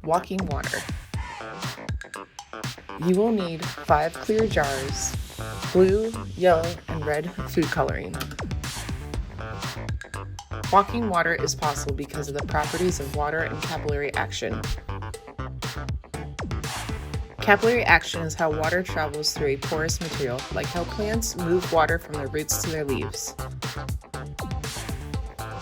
Walking water. You will need 5 clear jars, blue, yellow, and red food coloring. Walking water is possible because of the properties of water and capillary action. Capillary action is how water travels through a porous material, like how plants move water from their roots to their leaves.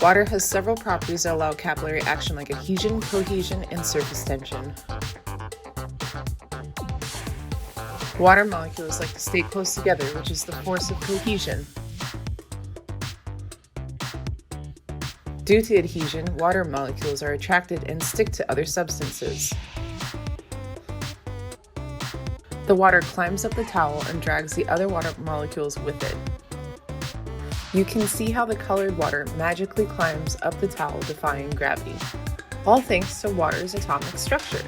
Water has several properties that allow capillary action, like adhesion, cohesion, and surface tension. Water molecules like to stay close together, which is the force of cohesion. Due to adhesion, water molecules are attracted and stick to other substances. The water climbs up the towel and drags the other water molecules with it. You can see how the colored water magically climbs up the towel, defying gravity, all thanks to water's atomic structure.